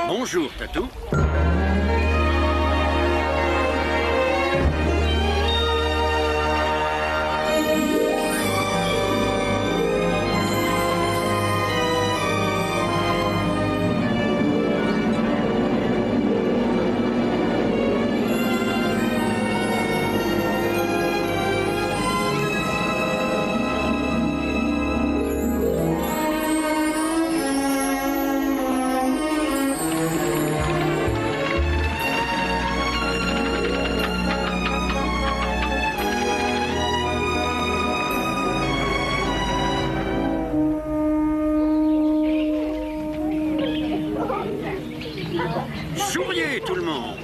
Bonjour, Tatou. Souriez, tout le monde.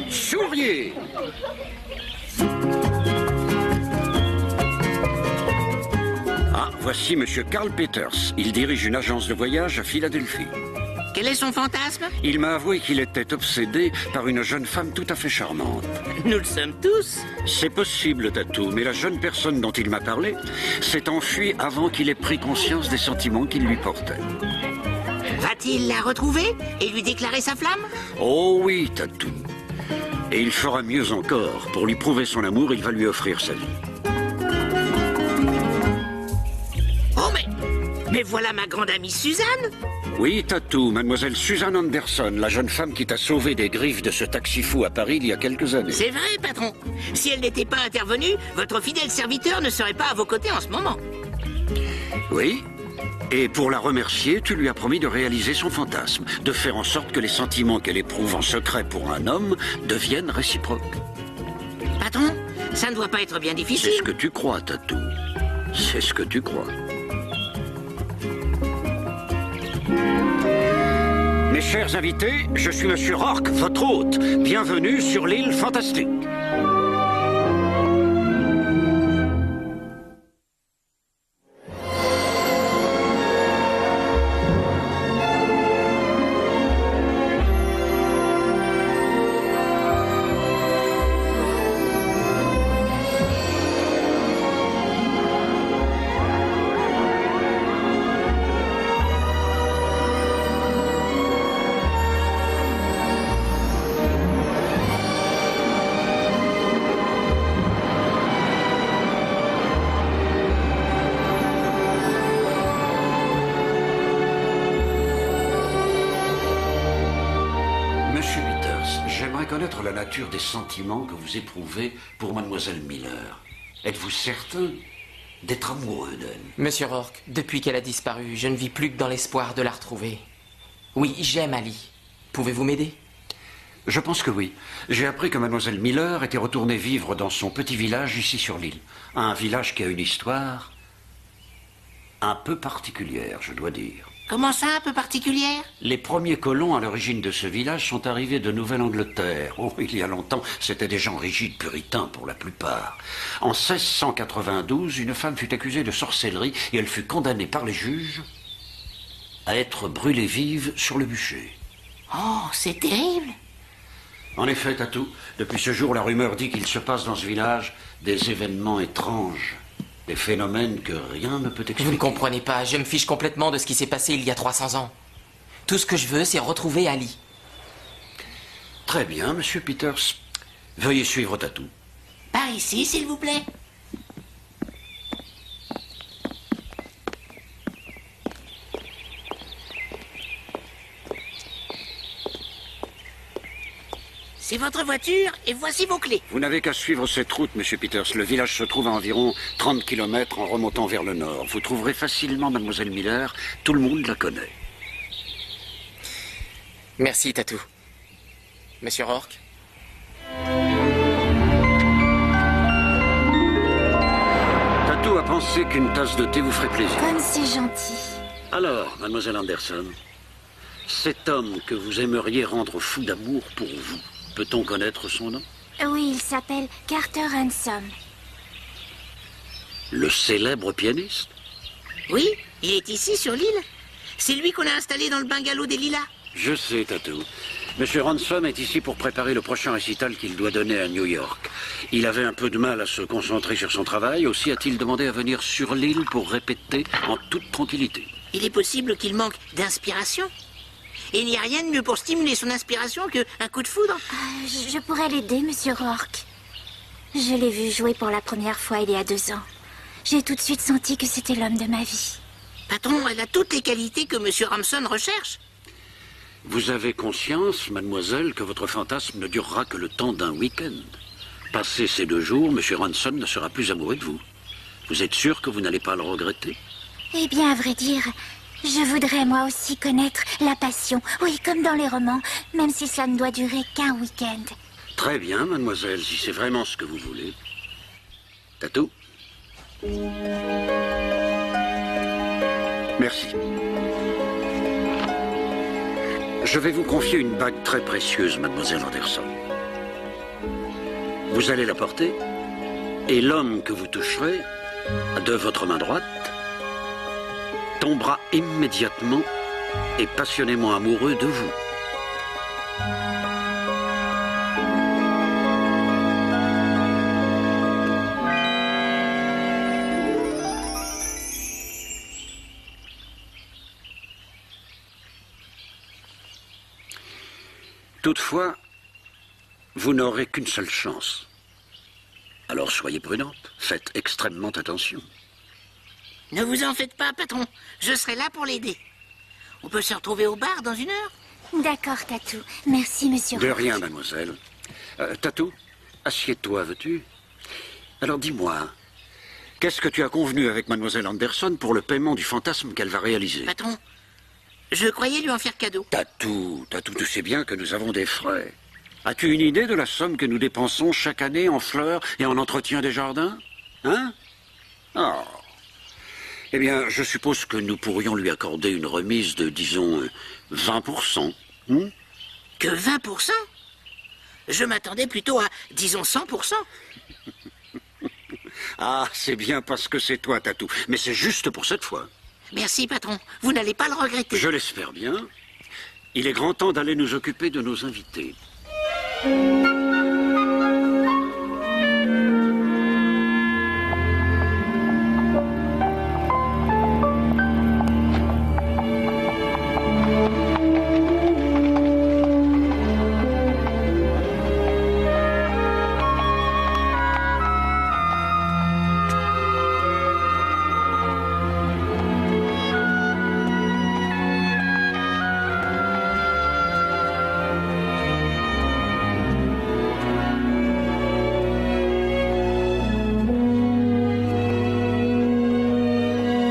Souriez. Ah, voici Monsieur Carl Peters. Il dirige une agence de voyage à Philadelphie. Quel est son fantasme? Il m'a avoué qu'il était obsédé par une jeune femme tout à fait charmante. Nous le sommes tous. C'est possible, Tatou, mais la jeune personne dont il m'a parlé s'est enfuie avant qu'il ait pris conscience des sentiments qu'il lui portait. Va-t-il la retrouver et lui déclarer sa flamme? Oh oui, Tatou. Et il fera mieux encore. Pour lui prouver son amour, il va lui offrir sa vie. Oh mais voilà ma grande amie Suzanne. Oui, Tatou, mademoiselle Suzanne Anderson, la jeune femme qui t'a sauvé des griffes de ce taxi fou à Paris il y a quelques années. C'est vrai, patron. Si elle n'était pas intervenue, votre fidèle serviteur ne serait pas à vos côtés en ce moment. Oui. Et pour la remercier, tu lui as promis de réaliser son fantasme, de faire en sorte que les sentiments qu'elle éprouve en secret pour un homme deviennent réciproques. Patron, ça ne doit pas être bien difficile. C'est ce que tu crois, Tatou. C'est ce que tu crois. Mes chers invités, je suis Monsieur Rourke, votre hôte. Bienvenue sur l'île fantastique. Connaître la nature des sentiments que vous éprouvez pour mademoiselle Miller. Êtes-vous certain d'être amoureux d'elle? Monsieur Rourke, depuis qu'elle a disparu, je ne vis plus que dans l'espoir de la retrouver. Oui, j'aime Ali. Pouvez-vous m'aider? Je pense que oui. J'ai appris que mademoiselle Miller était retournée vivre dans son petit village ici sur l'île. Un village qui a une histoire un peu particulière, je dois dire. Comment ça, un peu particulière? Les premiers colons à l'origine de ce village sont arrivés de Nouvelle-Angleterre. Oh, il y a longtemps, c'étaient des gens rigides, puritains pour la plupart. En 1692, une femme fut accusée de sorcellerie et elle fut condamnée par les juges à être brûlée vive sur le bûcher. Oh, c'est terrible. En effet, Tatou, depuis ce jour, la rumeur dit qu'il se passe dans ce village des événements étranges. Des phénomènes que rien ne peut expliquer. Vous ne comprenez pas, je me fiche complètement de ce qui s'est passé il y a 300 ans. Tout ce que je veux, c'est retrouver Ali. Très bien, Monsieur Peters. Veuillez suivre Tatou. Par ici, s'il vous plaît. C'est votre voiture et voici vos clés. Vous n'avez qu'à suivre cette route, Monsieur Peters. Le village se trouve à environ 30 km en remontant vers le nord. Vous trouverez facilement mademoiselle Miller. Tout le monde la connaît. Merci, Tatou. Monsieur Rourke? Tatou a pensé qu'une tasse de thé vous ferait plaisir. Comme c'est gentil. Alors, mademoiselle Anderson, cet homme que vous aimeriez rendre fou d'amour pour vous, peut-on connaître son nom? Oui, il s'appelle Carter Ransom. Le célèbre pianiste? Oui, il est ici sur l'île. C'est lui qu'on a installé dans le bungalow des Lilas. Je sais, Tatou. Monsieur Ransom est ici pour préparer le prochain récital qu'il doit donner à New York. Il avait un peu de mal à se concentrer sur son travail. Aussi a-t-il demandé à venir sur l'île pour répéter en toute tranquillité. Il est possible qu'il manque d'inspiration. Et il n'y a rien de mieux pour stimuler son inspiration qu'un coup de foudre. Je pourrais l'aider, monsieur Rourke. Je l'ai vu jouer pour la première fois il y a 2 ans. J'ai tout de suite senti que c'était l'homme de ma vie. Patron, elle a toutes les qualités que Monsieur Ramson recherche. Vous avez conscience, mademoiselle, que votre fantasme ne durera que le temps d'un week-end. Passé ces 2 jours, Monsieur Ranson ne sera plus amoureux de vous. Vous êtes sûr que vous n'allez pas le regretter? Eh bien, à vrai dire, je voudrais moi aussi connaître la passion. Oui, comme dans les romans, même si cela ne doit durer qu'un week-end. Très bien, mademoiselle, si c'est vraiment ce que vous voulez. Tatou? Merci. Je vais vous confier une bague très précieuse, mademoiselle Anderson. Vous allez la porter, et l'homme que vous toucherez, de votre main droite, tombera immédiatement et passionnément amoureux de vous. Toutefois, vous n'aurez qu'une seule chance. Alors soyez prudente, faites extrêmement attention. Ne vous en faites pas, patron. Je serai là pour l'aider. On peut se retrouver au bar dans 1 heure. D'accord, Tatou. Merci, monsieur De Rourke. rien, mademoiselle. Tatou, assieds-toi, veux-tu? Alors dis-moi, qu'est-ce que tu as convenu avec mademoiselle Anderson pour le paiement du fantasme qu'elle va réaliser? Patron, je croyais lui en faire cadeau. Tatou, tu sais bien que nous avons des frais. As-tu une idée de la somme que nous dépensons chaque année en fleurs et en entretien des jardins? Hein? Oh. Eh bien, je suppose que nous pourrions lui accorder une remise de, disons, 20%. Que 20%? Je m'attendais plutôt à, disons, 100%. Ah, c'est bien parce que c'est toi, Tatou. Mais c'est juste pour cette fois. Merci, patron. Vous n'allez pas le regretter. Je l'espère bien. Il est grand temps d'aller nous occuper de nos invités.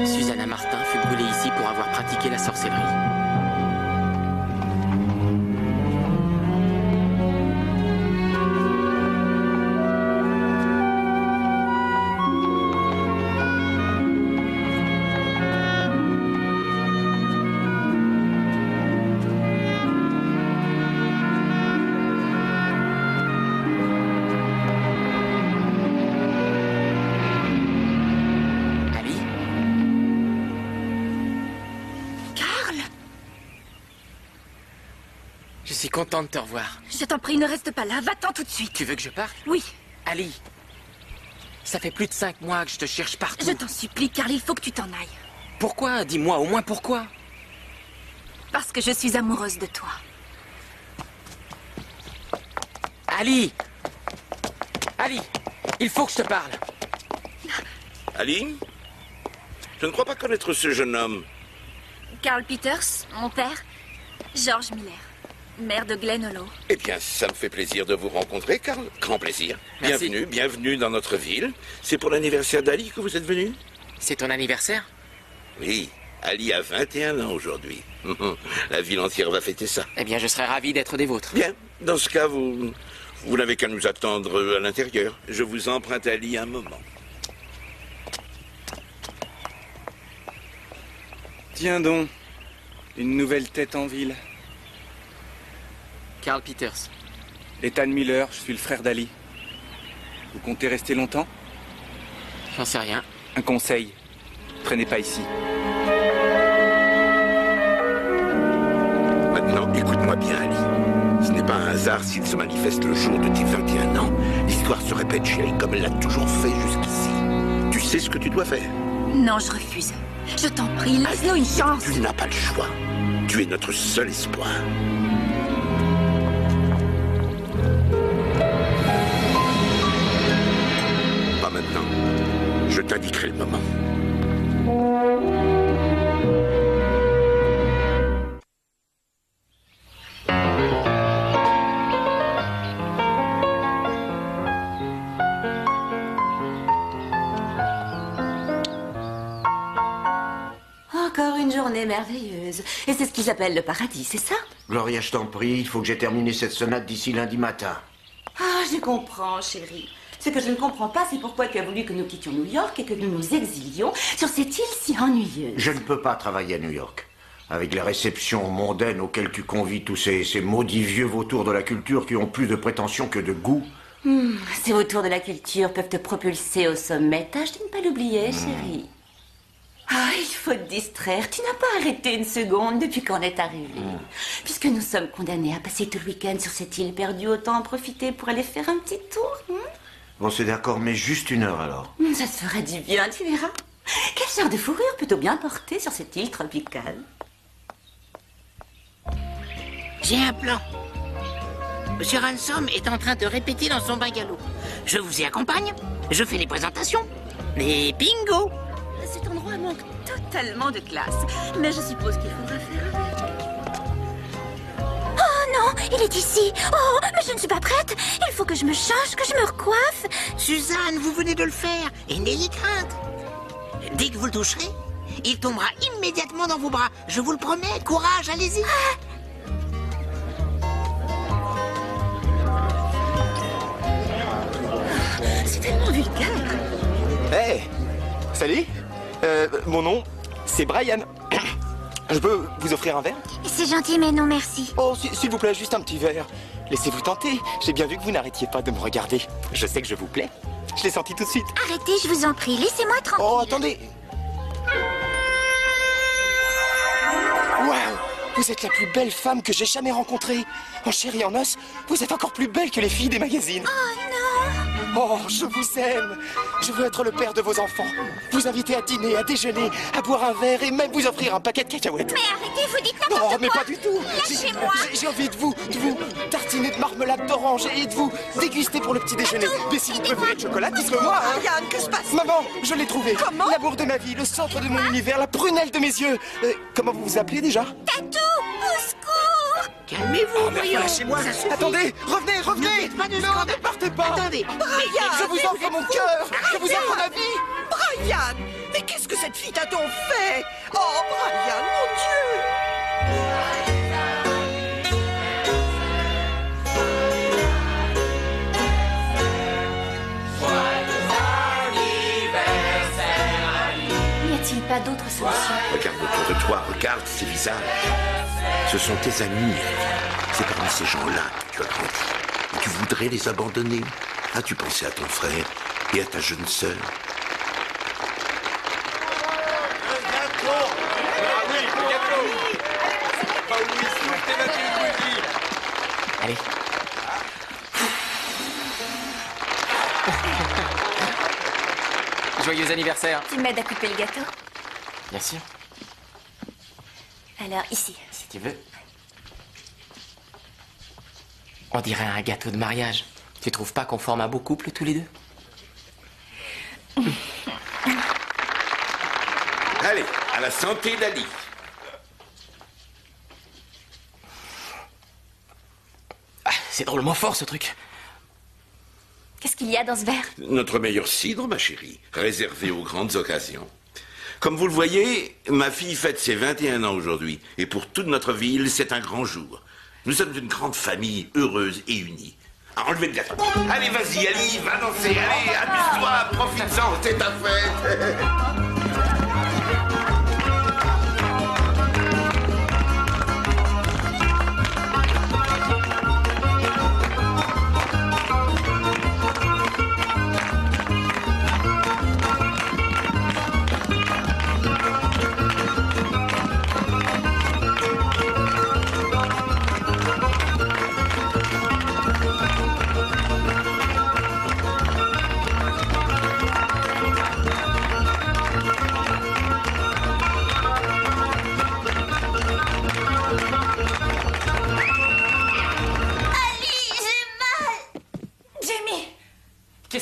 Susanna Martin fut brûlée ici pour avoir pratiqué la sorcellerie. Ali? Carl! Je suis content de te revoir. Je t'en prie, ne reste pas là. Va-t'en tout de suite. Tu veux que je parte? Oui, Ali, ça fait plus de 5 mois que je te cherche partout. je t'en supplie, Carl, il faut que tu t'en ailles. Pourquoi? Dis-moi au moins pourquoi. Parce que je suis amoureuse de toi. Ali! Ali! Il faut que je te parle. Ali? Je ne crois pas connaître ce jeune homme. Carl Peters, mon père. George Miller, maire de Glen Hollow. Eh bien, ça me fait plaisir de vous rencontrer, Carl. Grand plaisir. Merci. Bienvenue dans notre ville. C'est pour l'anniversaire d'Ali que vous êtes venu? C'est ton anniversaire? Oui, Ali a 21 ans aujourd'hui. La ville entière va fêter ça. Eh bien, je serais ravi d'être des vôtres. Bien, dans ce cas, vous n'avez qu'à nous attendre à l'intérieur. Je vous emprunte Ali un moment. Tiens donc, une nouvelle tête en ville. Carl Peters. Ethan Miller, je suis le frère d'Ali. Vous comptez rester longtemps? J'en sais rien. Un conseil, traînez pas ici. Maintenant, écoute-moi bien, Ali. Ce n'est pas un hasard s'il se manifeste le jour de tes 21 ans. L'histoire se répète, chérie, comme elle l'a toujours fait jusqu'ici. Tu sais ce que tu dois faire. Non, je refuse. Je t'en prie, laisse-nous une chance. Tu n'as pas le choix. Tu es notre seul espoir. Pas maintenant. Je t'indiquerai le moment. Encore une journée merveilleuse. Et c'est ce qu'ils appellent le paradis, c'est ça? Gloria, je t'en prie, il faut que j'ai terminé cette sonate d'ici lundi matin. Ah, je comprends, chérie. Ce que je ne comprends pas, c'est pourquoi tu as voulu que nous quittions New York et que nous nous exilions sur cette île si ennuyeuse. Je ne peux pas travailler à New York. Avec les réceptions mondaines auxquelles tu convies tous ces maudits vieux vautours de la culture qui ont plus de prétention que de goût. Ces vautours de la culture peuvent te propulser au sommet. Tâche de ne pas l'oublier, chérie. Ah, il faut te distraire. Tu n'as pas arrêté une seconde depuis qu'on est arrivé. Puisque nous sommes condamnés à passer tout le week-end sur cette île perdue, autant en profiter pour aller faire un petit tour. Bon, c'est d'accord, mais juste 1 heure alors. Ça te fera du bien, tu verras. Quel genre de fourrure peut-on bien porter sur cette île tropicale? J'ai un plan. Monsieur Ransom est en train de répéter dans son bungalow. Je vous y accompagne, je fais les présentations. Et bingo! Cet endroit manque totalement de classe. Mais je suppose qu'il faudra faire avec. Oh non, il est ici. Oh, mais je ne suis pas prête. Il faut que je me change, que je me recoiffe. Suzanne, vous venez de le faire, et n'ayez crainte. Dès que vous le toucherez, il tombera immédiatement dans vos bras. Je vous le promets, courage, allez-y. C'est tellement vulgaire. Hey, salut. Mon nom, c'est Brian. Je peux vous offrir un verre? C'est gentil, mais non merci. Oh, s'il vous plaît, juste un petit verre. Laissez-vous tenter. J'ai bien vu que vous n'arrêtiez pas de me regarder. Je sais que je vous plais. Je l'ai senti tout de suite. Arrêtez, je vous en prie. Laissez-moi tranquille. Oh, attendez. Waouh! Vous êtes la plus belle femme que j'ai jamais rencontrée. En chair et en os, vous êtes encore plus belle que les filles des magazines. Oh non! Oh, je vous aime. Je veux être le père de vos enfants. Vous inviter à dîner, à déjeuner, à boire un verre et même vous offrir un paquet de cacahuètes. Mais arrêtez, vous dites n'importe quoi. Non, mais pas du tout. Lâchez-moi. J'ai envie de vous tartiner de marmelade d'orange et de vous déguster pour le petit déjeuner. Mais si vous préférez le chocolat, dites-le moi, hein. Yann, que se passe? Maman, je l'ai trouvé. Comment? L'amour de ma vie, le centre de mon univers, la prunelle de mes yeux. Comment vous vous appelez déjà? Tatou, au secours! Calmez-vous, voyons. Lâchez-moi. Ça suffit. Attendez, revenez. Ne faites pas de Non, scandale. ne partez pas. Attendez. Je vous offre mon cœur. Je vous offre ma vie. Brian! Mais qu'est-ce que cette fille t'a donc fait? Oh, Brian, mon Dieu! N'y a-t-il pas d'autre solution? Regarde autour de toi, regarde ces visages. Ce sont tes amis. C'est parmi ces gens-là que tu as grandi. Et tu voudrais les abandonner. As-tu pensé à ton frère et à ta jeune sœur? Allez. Joyeux anniversaire. Tu m'aides à couper le gâteau? Bien sûr, Alors, ici. si tu veux. On dirait un gâteau de mariage. Tu trouves pas qu'on forme un beau couple tous les deux? Allez, à la santé d'Ali. Ah, c'est drôlement fort ce truc. Qu'est-ce qu'il y a dans ce verre? Notre meilleur cidre, ma chérie, réservé aux grandes occasions. Comme vous le voyez, ma fille fête ses 21 ans aujourd'hui. Et pour toute notre ville, c'est un grand jour. Nous sommes une grande famille, heureuse et unie. Enlevez le gâteau. Allez, vas-y, Ali, va danser. Allez, amuse-toi, profite-en, c'est ta fête.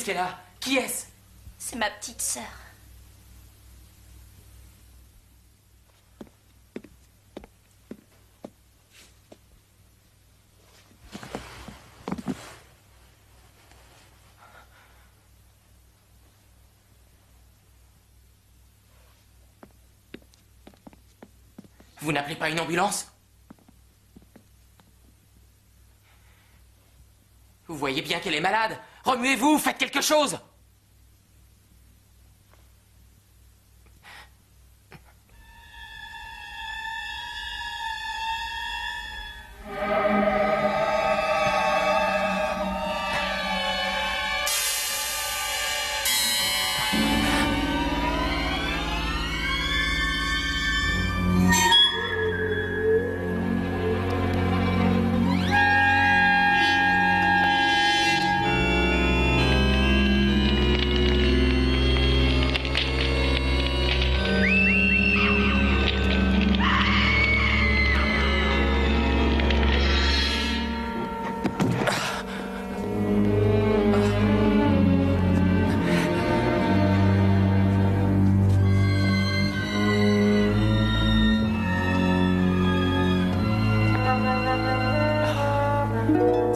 Qu'est-ce qu'elle a? Qui est-ce? C'est ma petite sœur. Vous n'appelez pas une ambulance? Vous voyez bien qu'elle est malade. Remuez-vous, faites quelque chose.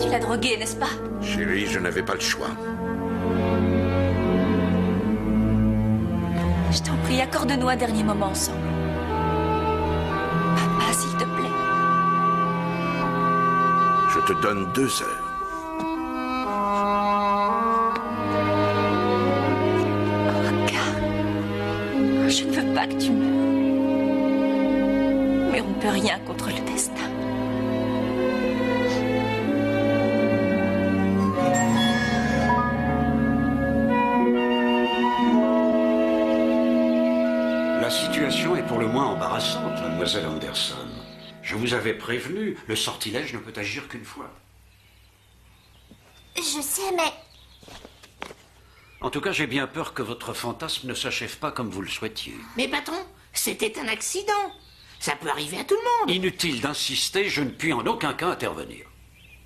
Tu l'as droguée, n'est-ce pas? Chérie, je n'avais pas le choix. Je t'en prie, accorde-nous un dernier moment ensemble. Papa, s'il te plaît. Je te donne 2 heures. Oh, Carl. Je ne veux pas que tu meurs. Mais on ne peut rien contre le destin. La situation est pour le moins embarrassante, mademoiselle Anderson. Je vous avais prévenu, le sortilège ne peut agir qu'une fois. Je sais, mais... En tout cas, j'ai bien peur que votre fantasme ne s'achève pas comme vous le souhaitiez. Mais patron, c'était un accident. Ça peut arriver à tout le monde. Inutile d'insister, je ne puis en aucun cas intervenir.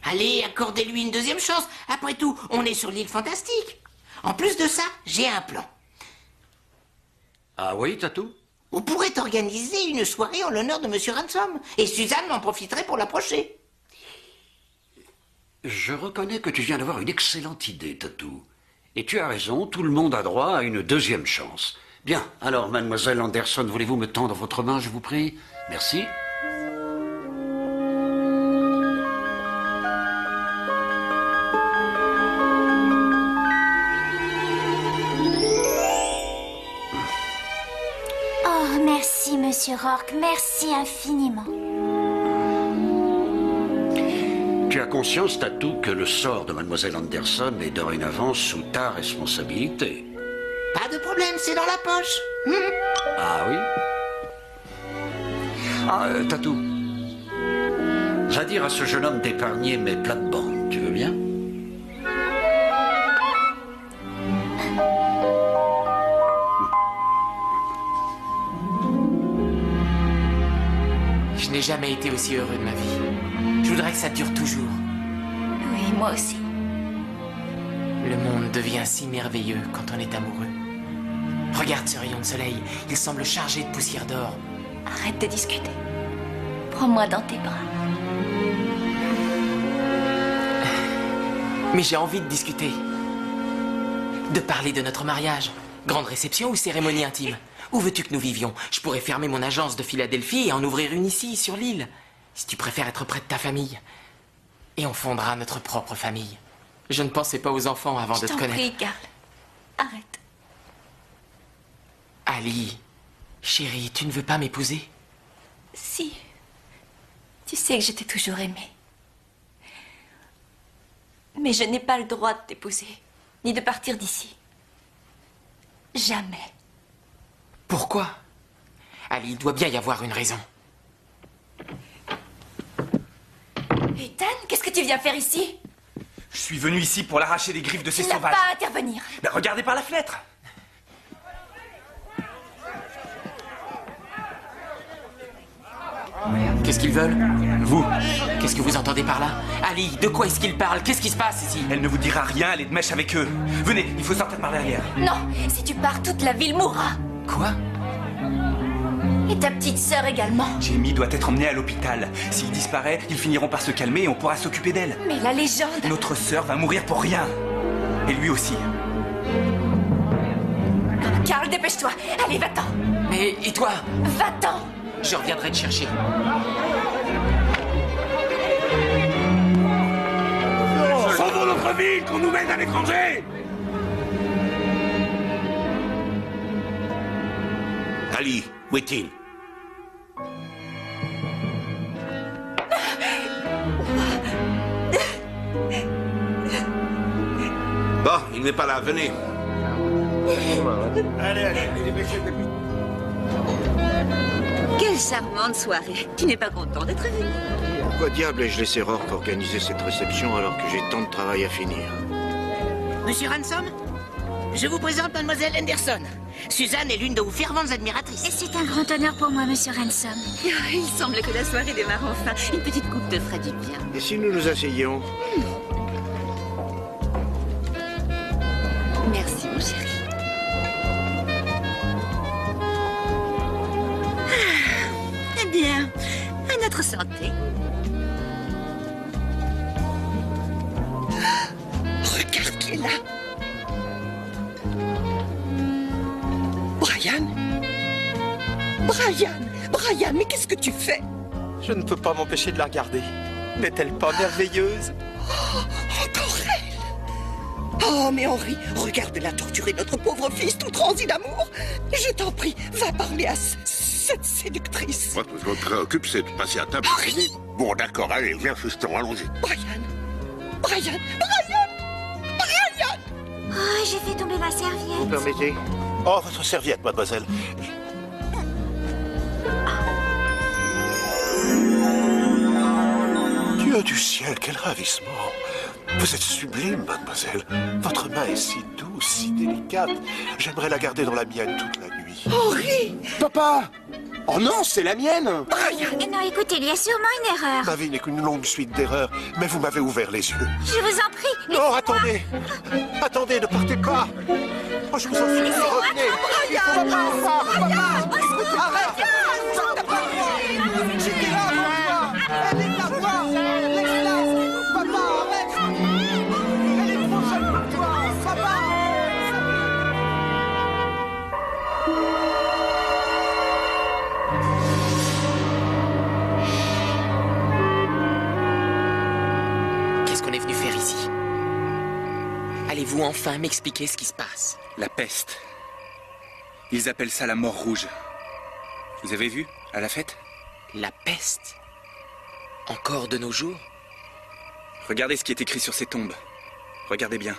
Allez, accordez-lui une deuxième chance. Après tout, on est sur l'île fantastique. En plus de ça, j'ai un plan. Ah oui, Tatou? On pourrait organiser une soirée en l'honneur de Monsieur Ransom. Et Suzanne en profiterait pour l'approcher. Je reconnais que tu viens d'avoir une excellente idée, Tatou. Et tu as raison, tout le monde a droit à une deuxième chance. Bien, alors, mademoiselle Anderson, voulez-vous me tendre votre main, je vous prie? Merci. Oh, merci, Monsieur Rourke. Merci infiniment. Tu as conscience, Tatou, que le sort de mademoiselle Anderson est dorénavant sous ta responsabilité. Pas de problème, c'est dans la poche. Ah oui? Ah, Tatou. Va dire à ce jeune homme d'épargner mes plates-bandes, tu veux bien? Je n'ai jamais été aussi heureux de ma vie. Je voudrais que ça dure toujours. Oui, moi aussi. Le monde devient si merveilleux quand on est amoureux. Regarde ce rayon de soleil, il semble chargé de poussière d'or. Arrête de discuter. Prends-moi dans tes bras. Mais j'ai envie de discuter. De parler de notre mariage. Grande réception ou cérémonie intime? Où veux-tu que nous vivions? Je pourrais fermer mon agence de Philadelphie et en ouvrir une ici, sur l'île. Si tu préfères être près de ta famille. Et on fondera notre propre famille. Je ne pensais pas aux enfants avant de te connaître. Je t'en prie, Carl. Arrête. Ali, chérie, tu ne veux pas m'épouser? Si. Tu sais que je t'ai toujours aimé. Mais je n'ai pas le droit de t'épouser, ni de partir d'ici. Jamais. Pourquoi? Ali, il doit bien y avoir une raison. Ethan, qu'est-ce que tu viens faire ici? Je suis venu ici pour l'arracher des griffes de ces Tu n'as sauvages. pas à intervenir. Mais regardez par la fenêtre. Qu'est-ce qu'ils veulent? Vous. Qu'est-ce que vous entendez par là? Ali, de quoi est-ce qu'ils parlent? Qu'est-ce qui se passe ici? Elle ne vous dira rien, elle est de mèche avec eux. Venez, il faut sortir par derrière. Non, si tu pars, toute la ville mourra. Quoi? Et ta petite sœur également. Jamie doit être emmenée à l'hôpital. S'il disparaît, ils finiront par se calmer et on pourra s'occuper d'elle. Mais la légende... Notre sœur va mourir pour rien. Et lui aussi. Carl, dépêche-toi. Allez, va-t'en. Mais et toi? Va-t'en. Je reviendrai te chercher. Sauvons notre ville, qu'on nous mène à l'étranger! Ali, Wettin. Bon, il n'est pas là, venez. Allez, dépêchez. Quelle charmante soirée. Tu n'es pas content d'être venu? Pourquoi diable ai-je laissé Rourke organiser cette réception alors que j'ai tant de travail à finir? Monsieur Ransom, je vous présente mademoiselle Henderson. Suzanne est l'une de vos ferventes admiratrices. Et c'est un grand honneur pour moi, monsieur Ransom. Il semble que la soirée démarre enfin. Une petite coupe te ferait du bien. Et si nous nous asseyions? Merci, mon chéri. Eh bien, à notre santé. Regarde qui est là. Brian, mais qu'est-ce que tu fais? Je ne peux pas m'empêcher de la regarder. N'est-elle pas merveilleuse? Encore elle! Oh, mais Henri, regarde-la torturer notre pauvre fils tout transi d'amour. Je t'en prie, va parler à cette séductrice. Moi, ce qui me préoccupe, c'est de passer à table. Henri! Bon, d'accord, allez, viens, fiston, allons-y. Brian! Oh, j'ai fait tomber ma serviette. Vous permettez? Oh, votre serviette, mademoiselle. Dieu du ciel, quel ravissement! Vous êtes sublime, mademoiselle. Votre main est si douce, si délicate. J'aimerais la garder dans la mienne toute la nuit. Henri! Papa! Oh non, c'est la mienne! Non, écoutez, il y a sûrement une erreur. Ma vie n'est qu'une longue suite d'erreurs, mais vous m'avez ouvert les yeux. Je vous en prie, Non, attendez! Attendez, ne partez pas! Oh, je vous en supplie, revenez! Arrête! J'étais là pour toi! Elle est à toi! Laisse-la! Papa, arrête! Elle est trop jeune pour toi! Papa! Qu'est-ce qu'on est venu faire ici? Allez-vous enfin m'expliquer ce qui se passe? La peste. Ils appellent ça la mort rouge. Vous avez vu, à la fête? La peste? Encore de nos jours? Regardez ce qui est écrit sur ces tombes. Regardez bien.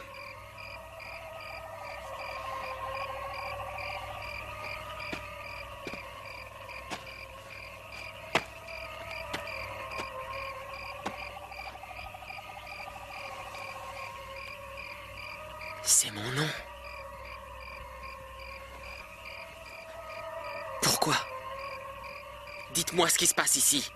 C'est mon nom. Pourquoi? Dites-moi ce qui se passe ici.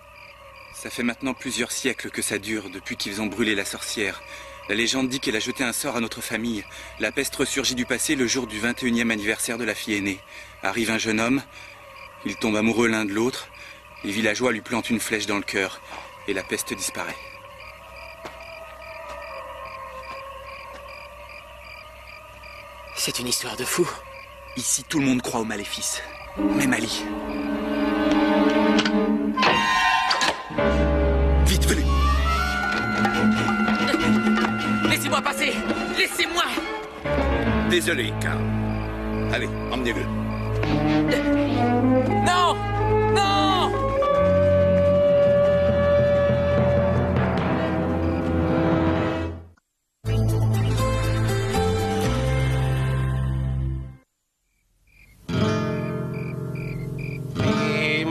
Ça fait maintenant plusieurs siècles que ça dure, depuis qu'ils ont brûlé la sorcière. La légende dit qu'elle a jeté un sort à notre famille. La peste ressurgit du passé le jour du 21e anniversaire de la fille aînée. Arrive un jeune homme, ils tombent amoureux l'un de l'autre, les villageois lui plantent une flèche dans le cœur, et la peste disparaît. C'est une histoire de fou. Ici, tout le monde croit au maléfice. Même Ali. Vite, venez! Laissez-moi passer! Laissez-moi! Désolé, Carl. Allez, emmenez-le. Non! Non!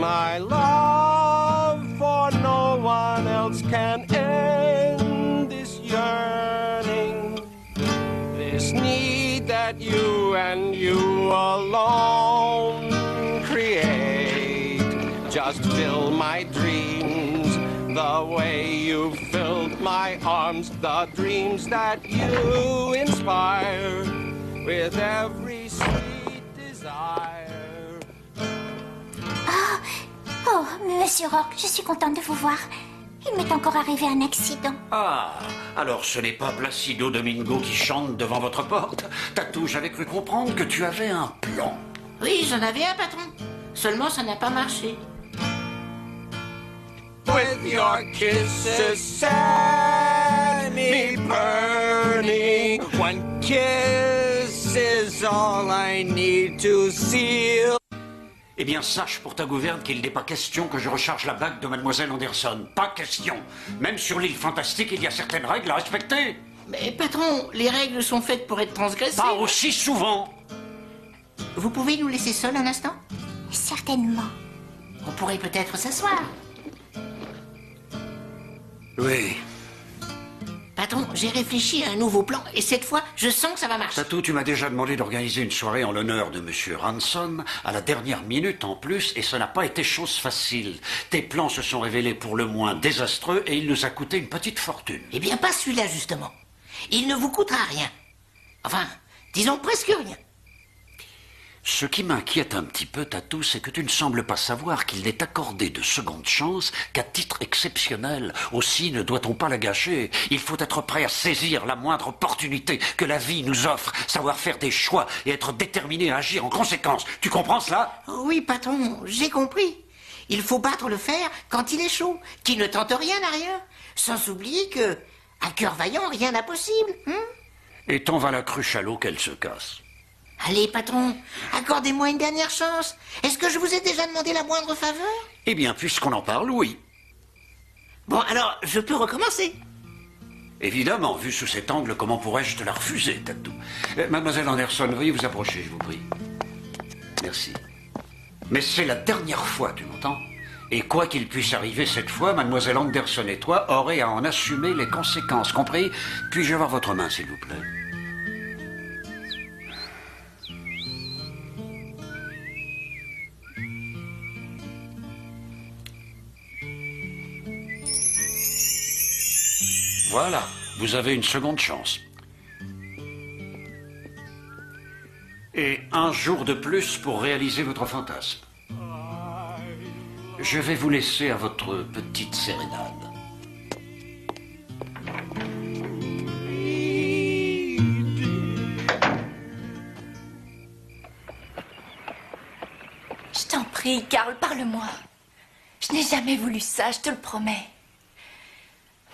My love for no one else can end this yearning, this need that you and you alone create. Just fill my dreams the way you filled my arms, the dreams that you inspire with every sweet desire. Oh, Monsieur Rourke, je suis contente de vous voir. Il m'est encore arrivé un accident. Ah, alors ce n'est pas Placido Domingo qui chante devant votre porte. Tatou, j'avais cru comprendre que tu avais un plan. Oui, j'en avais un, patron. Seulement, ça n'a pas marché. With your kisses set me burning. One kiss is all I need to seal. Eh bien, sache pour ta gouverne qu'il n'est pas question que je recharge la bague de Mademoiselle Anderson. Pas question. Même sur l'île fantastique, il y a certaines règles à respecter. Mais patron, les règles sont faites pour être transgressées. Pas aussi souvent. Vous pouvez nous laisser seuls un instant? Certainement. On pourrait peut-être s'asseoir. Oui. Patron, j'ai réfléchi à un nouveau plan et cette fois, je sens que ça va marcher. Tatou, tu m'as déjà demandé d'organiser une soirée en l'honneur de Monsieur Ransom, à la dernière minute en plus, et ça n'a pas été chose facile. Tes plans se sont révélés pour le moins désastreux et il nous a coûté une petite fortune. Eh bien, pas celui-là, justement. Il ne vous coûtera rien. Enfin, disons presque rien. Ce qui m'inquiète un petit peu, Tatou, c'est que tu ne sembles pas savoir qu'il n'est accordé de seconde chance qu'à titre exceptionnel. Aussi ne doit-on pas la gâcher. Il faut être prêt à saisir la moindre opportunité que la vie nous offre, savoir faire des choix et être déterminé à agir en conséquence. Tu comprends cela? Oui, patron, j'ai compris. Il faut battre le fer quand il est chaud, qui ne tente rien à rien. Sans oublier que, à cœur vaillant, rien n'est possible. Et ton va la cruche à l'eau qu'elle se casse. Allez, patron, accordez-moi une dernière chance. Est-ce que je vous ai déjà demandé la moindre faveur? Eh bien, puisqu'on en parle, oui. Bon, alors, je peux recommencer. Évidemment, vu sous cet angle, comment pourrais-je te la refuser, Tatou? Mademoiselle Anderson, veuillez vous approcher, je vous prie. Merci. Mais c'est la dernière fois, tu m'entends? Et quoi qu'il puisse arriver cette fois, Mademoiselle Anderson et toi aurez à en assumer les conséquences, compris? Puis-je avoir votre main, s'il vous plaît? Voilà, vous avez une seconde chance. Et un jour de plus pour réaliser votre fantasme. Je vais vous laisser à votre petite sérénade. Je t'en prie, Karl, parle-moi. Je n'ai jamais voulu ça, je te le promets.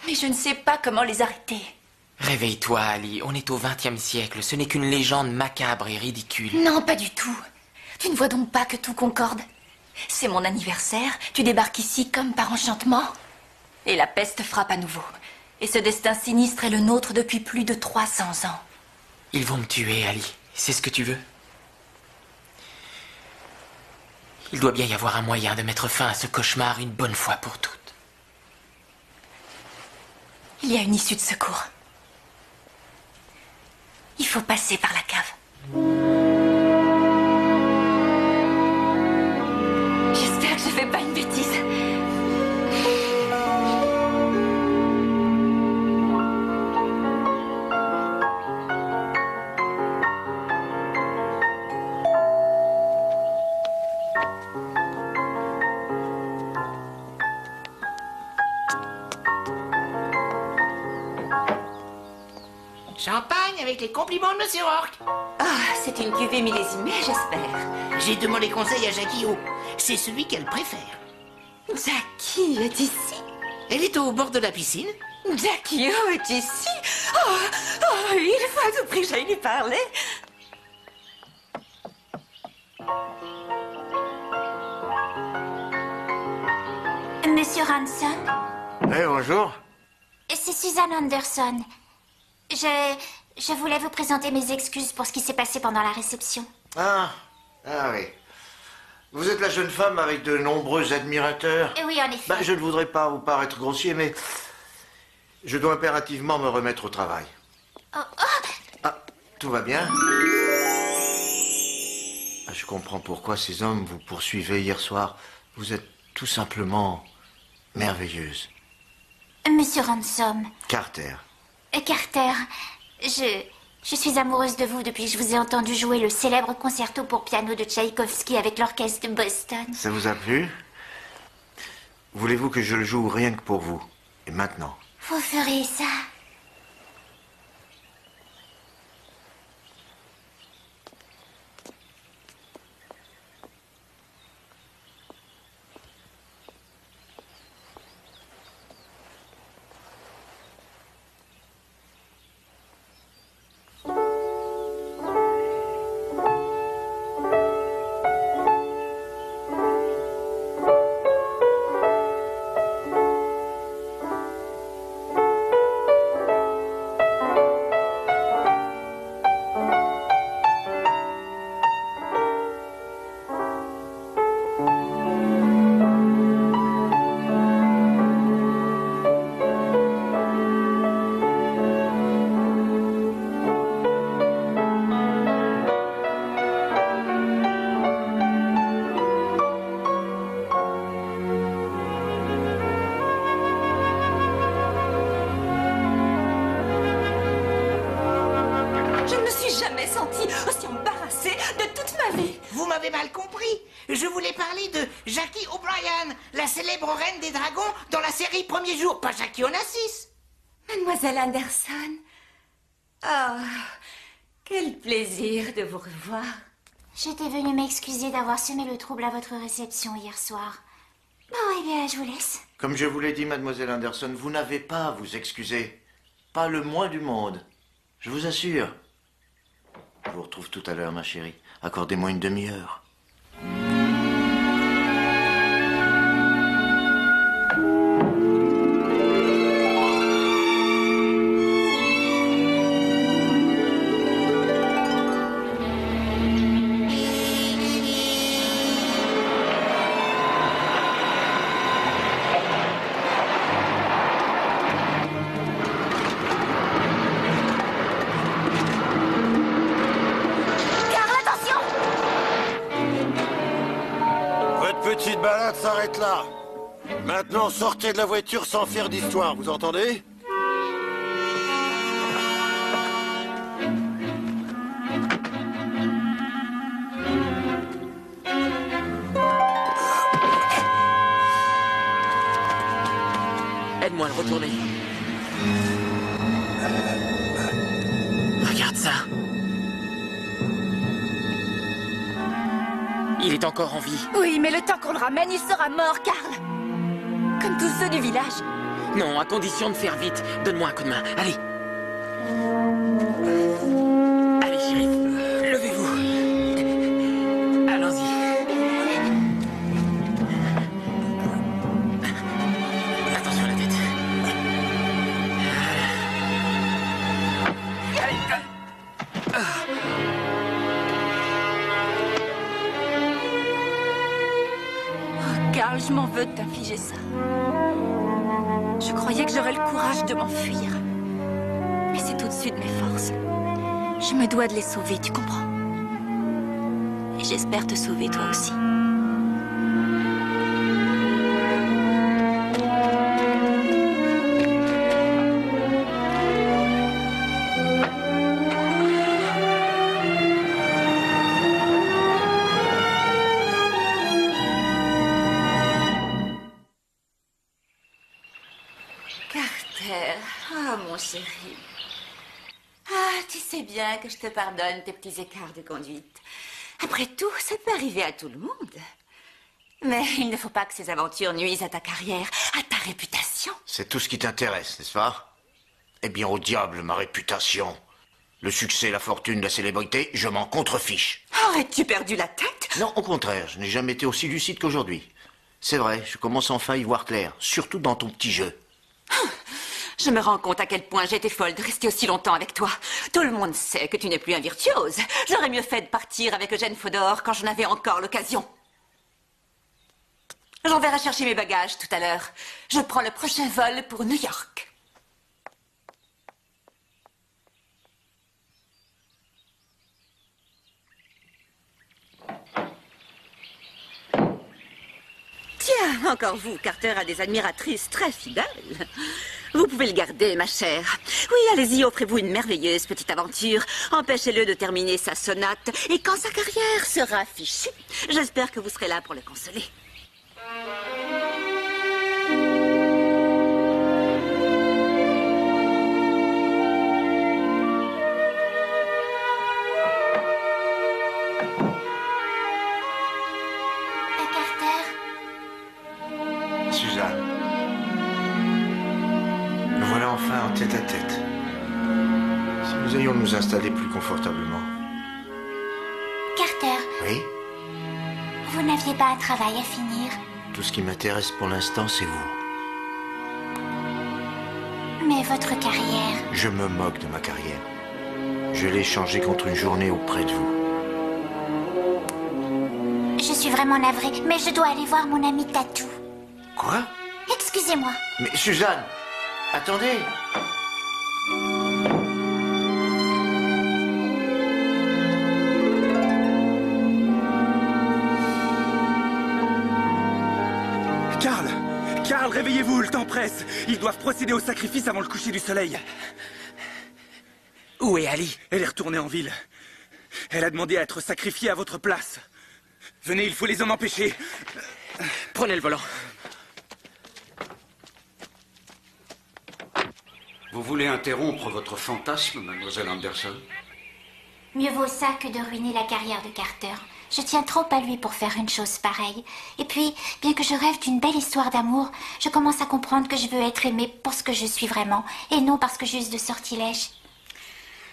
Mais je ne sais pas comment les arrêter. Réveille-toi, Ali. On est au XXe siècle. Ce n'est qu'une légende macabre et ridicule. Non, pas du tout. Tu ne vois donc pas que tout concorde? C'est mon anniversaire, tu débarques ici comme par enchantement. Et la peste frappe à nouveau. Et ce destin sinistre est le nôtre depuis plus de 300 ans. Ils vont me tuer, Ali. C'est ce que tu veux? Il doit bien y avoir un moyen de mettre fin à ce cauchemar une bonne fois pour toutes. Il y a une issue de secours. Il faut passer par la cave. J'espère que je fais pas une bêtise. Champagne avec les compliments de Monsieur Rourke. Ah, c'est une cuvée millésimée, j'espère. J'ai demandé conseil à Jackie O. C'est celui qu'elle préfère. Jackie est ici? Elle est au bord de la piscine. Jackie O est ici? Il faut à tout prix que j'aille lui parler. Monsieur Ransom, Eh, bonjour. c'est Suzanne Anderson. Je voulais vous présenter mes excuses pour ce qui s'est passé pendant la réception. Ah oui. Vous êtes la jeune femme avec de nombreux admirateurs. Oui, en effet. Je ne voudrais pas vous paraître grossier, mais je dois impérativement me remettre au travail. Ah, tout va bien? Je comprends pourquoi ces hommes vous poursuivaient hier soir. Vous êtes tout simplement merveilleuse. Monsieur Ransom. Carter. Carter, je suis amoureuse de vous depuis que je vous ai entendu jouer le célèbre concerto pour piano de Tchaïkovski avec l'orchestre de Boston. Ça vous a plu? Voulez-vous que je le joue rien que pour vous? Et maintenant? Vous ferez ça. aussi embarrassée de toute ma vie. Vous m'avez mal compris. Je voulais parler de Jackie O'Brien, la célèbre reine des dragons dans la série Premier Jour, pas Jackie Onassis. Mademoiselle Anderson. Oh, quel plaisir de vous revoir. J'étais venue m'excuser d'avoir semé le trouble à votre réception hier soir. Bon, eh bien, je vous laisse. Comme je vous l'ai dit, mademoiselle Anderson, vous n'avez pas à vous excuser. Pas le moins du monde. Je vous assure. Je vous retrouve tout à l'heure, ma chérie. Accordez-moi une demi-heure. Petite balade s'arrête là. Maintenant, sortez de la voiture sans faire d'histoire, vous entendez? Aide-moi à le retourner. Regarde ça. Il est encore en vie. Oui, mais le temps qu'on le ramène, il sera mort, Karl. Comme tous ceux du village. Non, à condition de faire vite. Donne-moi un coup de main. Allez. Allez, chérie. Levez-vous. Allons-y. Attention à la tête. Allez. Karl, je m'en veux de t'infliger ça. Je croyais que j'aurais le courage de m'enfuir. Mais c'est au-dessus de mes forces. Je me dois de les sauver, tu comprends? Et j'espère te sauver toi aussi. Ah, mon chéri. Ah, tu sais bien que je te pardonne tes petits écarts de conduite. Après tout, ça peut arriver à tout le monde. Mais il ne faut pas que ces aventures nuisent à ta carrière, à ta réputation. C'est tout ce qui t'intéresse, n'est-ce pas? Eh bien, au diable, ma réputation. Le succès, la fortune, la célébrité, je m'en contrefiche. Aurais-tu perdu la tête? Non, au contraire, je n'ai jamais été aussi lucide qu'aujourd'hui. C'est vrai, je commence enfin à y voir clair, surtout dans ton petit jeu. Je me rends compte à quel point j'étais folle de rester aussi longtemps avec toi. Tout le monde sait que tu n'es plus un virtuose. J'aurais mieux fait de partir avec Eugène Fodor quand j'en avais encore l'occasion. J'enverrai chercher mes bagages tout à l'heure. Je prends le prochain vol pour New York. Tiens, encore vous, Carter a des admiratrices très fidèles. Vous pouvez le garder, ma chère. Oui, allez-y, offrez-vous une merveilleuse petite aventure. Empêchez-le de terminer sa sonate. Et quand sa carrière sera affichée, j'espère que vous serez là pour le consoler. Suzanne, nous voilà enfin en tête-à-tête. Si nous allions nous installer plus confortablement. Carter, Oui, vous n'aviez pas un travail à finir. tout ce qui m'intéresse pour l'instant, c'est vous. Mais votre carrière... Je me moque de ma carrière. Je l'ai changée contre une journée auprès de vous. Je suis vraiment navrée, mais je dois aller voir mon ami Tatou. Quoi? Excusez-moi. Mais Suzanne, attendez. Karl, réveillez-vous, le temps presse. Ils doivent procéder au sacrifice avant le coucher du soleil. Où est Ali? Elle est retournée en ville. Elle a demandé à être sacrifiée à votre place. Venez, il faut les en empêcher. Prenez le volant. Vous voulez interrompre votre fantasme, mademoiselle Anderson? Mieux vaut ça que de ruiner la carrière de Carter. Je tiens trop à lui pour faire une chose pareille. Et puis, bien que je rêve d'une belle histoire d'amour, je commence à comprendre que je veux être aimée pour ce que je suis vraiment, et non parce que juste de sortilège.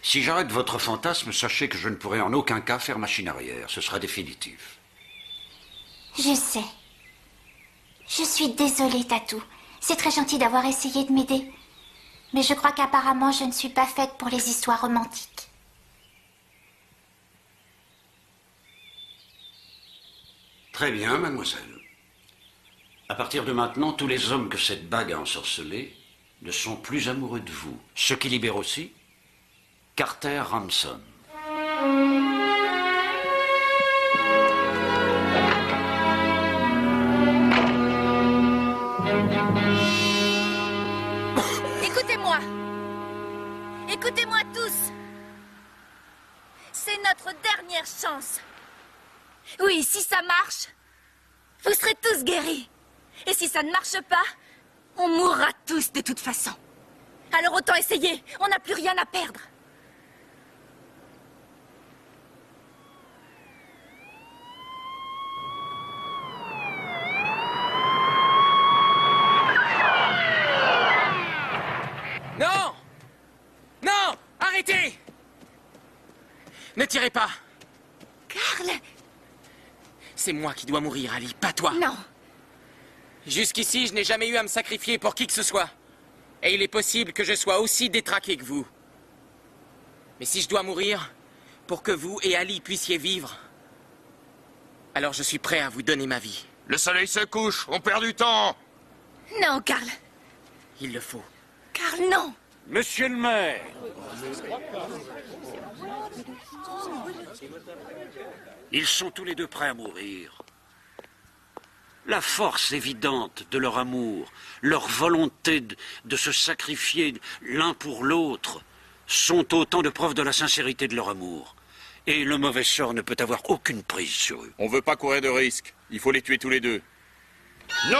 Si j'arrête votre fantasme, sachez que je ne pourrai en aucun cas faire machine arrière. Ce sera définitif. Je sais. Je suis désolée, Tatou. C'est très gentil d'avoir essayé de m'aider. Mais je crois qu'apparemment, je ne suis pas faite pour les histoires romantiques. Très bien, mademoiselle. À partir de maintenant, tous les hommes que cette bague a ensorcelés ne sont plus amoureux de vous. Ce qui libère aussi Carter Ransom. Écoutez-moi. Écoutez-moi tous. C'est notre dernière chance. Oui, si ça marche, vous serez tous guéris. Et si ça ne marche pas, on mourra tous de toute façon. Alors autant essayer, on n'a plus rien à perdre. Non! Non! Arrêtez! Ne tirez pas! Karl! C'est moi qui dois mourir, Ali, pas toi. Non. Jusqu'ici, je n'ai jamais eu à me sacrifier pour qui que ce soit. Et il est possible que je sois aussi détraqué que vous. Mais si je dois mourir, pour que vous et Ali puissiez vivre, alors je suis prêt à vous donner ma vie. Le soleil se couche, on perd du temps. Non, Karl. Il le faut. Karl, non. Monsieur le maire. Ils sont tous les deux prêts à mourir. La force évidente de leur amour, leur volonté de se sacrifier l'un pour l'autre, sont autant de preuves de la sincérité de leur amour. Et le mauvais sort ne peut avoir aucune prise sur eux. On veut pas courir de risque. Il faut les tuer tous les deux. Non!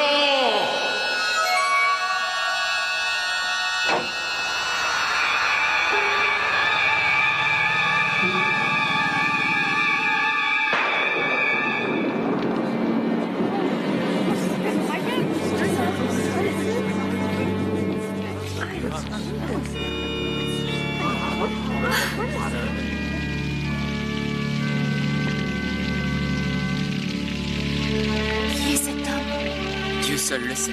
Qui est cet homme? Dieu seul le sait.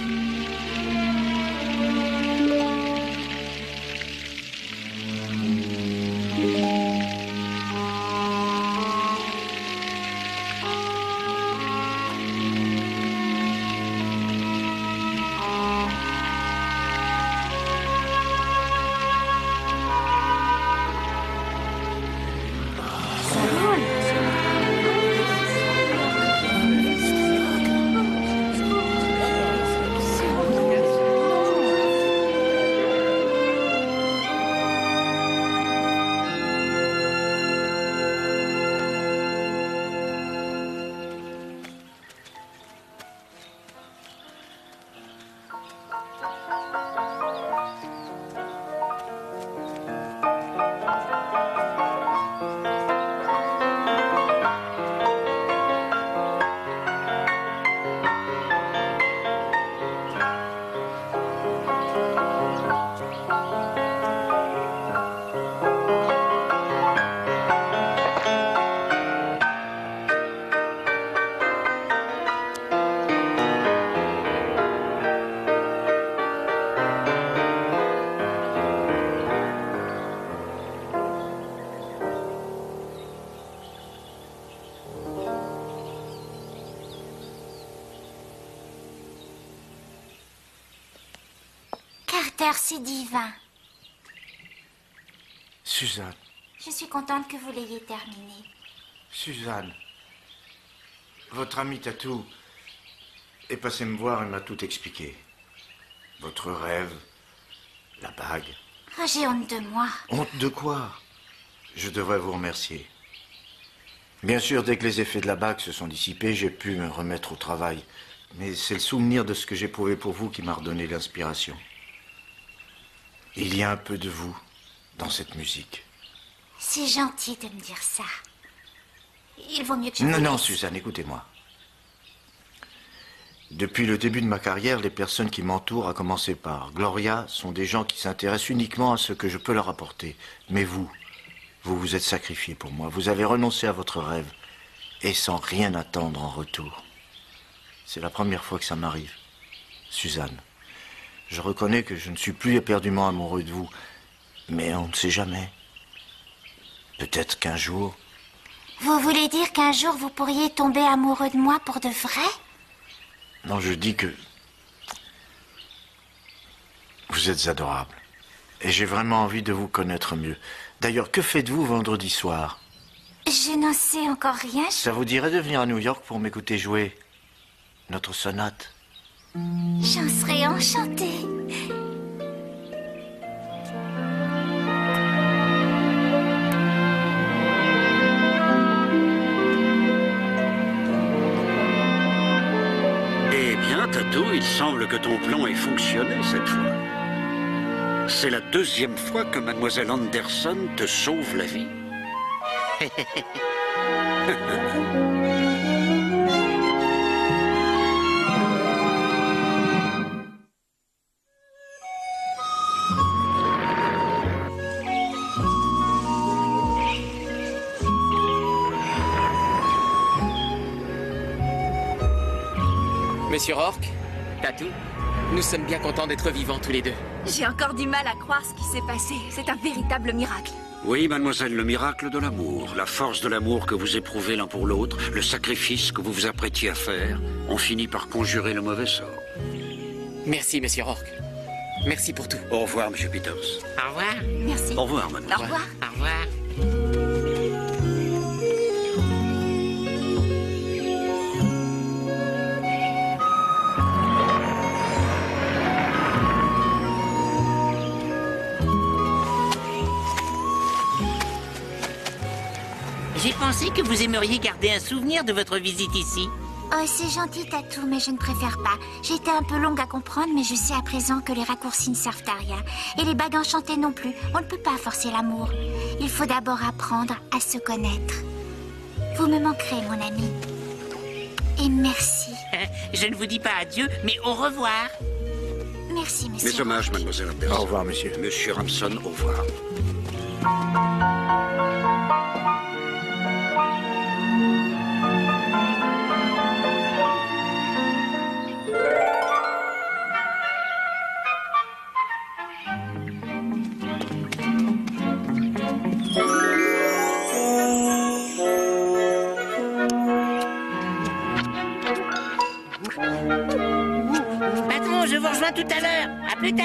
Carter, c'est divin. Suzanne, Je suis contente que vous l'ayez terminé. Suzanne, votre ami Tatou est passé me voir et m'a tout expliqué. Votre rêve, la bague. Oh, j'ai honte de moi. Honte de quoi? Je devrais vous remercier. Bien sûr, dès que les effets de la bague se sont dissipés, j'ai pu me remettre au travail. Mais c'est le souvenir de ce que j'éprouvais pour vous qui m'a redonné l'inspiration. Il y a un peu de vous dans cette musique. C'est gentil de me dire ça. Il vaut mieux que je Non, vous non, laisse. Suzanne, écoutez-moi. Depuis le début de ma carrière, les personnes qui m'entourent, à commencer par Gloria, sont des gens qui s'intéressent uniquement à ce que je peux leur apporter. Mais vous vous êtes sacrifié pour moi. Vous avez renoncé à votre rêve et sans rien attendre en retour. C'est la première fois que ça m'arrive. Suzanne, je reconnais que je ne suis plus éperdument amoureux de vous, mais on ne sait jamais. Peut-être qu'un jour... Vous voulez dire qu'un jour vous pourriez tomber amoureux de moi pour de vrai? Non, je dis que... Vous êtes adorable. Et j'ai vraiment envie de vous connaître mieux. D'ailleurs, que faites-vous vendredi soir? Je n'en sais encore rien. Ça vous dirait de venir à New York pour m'écouter jouer notre sonate? J'en serais enchantée. Eh bien, Tatou, il semble que ton plan ait fonctionné cette fois. C'est la deuxième fois que Mademoiselle Anderson te sauve la vie. Monsieur Rourke, Tatou, nous sommes bien contents d'être vivants tous les deux. J'ai encore du mal à croire ce qui s'est passé. C'est un véritable miracle. Oui, mademoiselle, le miracle de l'amour, la force de l'amour que vous éprouvez l'un pour l'autre, le sacrifice que vous vous apprêtiez à faire, ont fini par conjurer le mauvais sort. Merci, monsieur Rourke. Merci pour tout. Au revoir, monsieur Peters. Au revoir. Merci. Au revoir, mademoiselle. Au revoir. Au revoir. J'ai pensé que vous aimeriez garder un souvenir de votre visite ici. Oh, c'est gentil, Tatou, mais je ne préfère pas. J'ai été un peu longue à comprendre, mais je sais à présent que les raccourcis ne servent à rien. Et les bagues enchantées non plus. On ne peut pas forcer l'amour. Il faut d'abord apprendre à se connaître. Vous me manquerez, mon ami. Et merci. Je ne vous dis pas adieu, mais au revoir. Merci, monsieur. Mes hommages, mademoiselle Anderson. Au revoir, monsieur. Monsieur Ramson, au revoir. Patron, je vous rejoins tout à l'heure. À plus tard.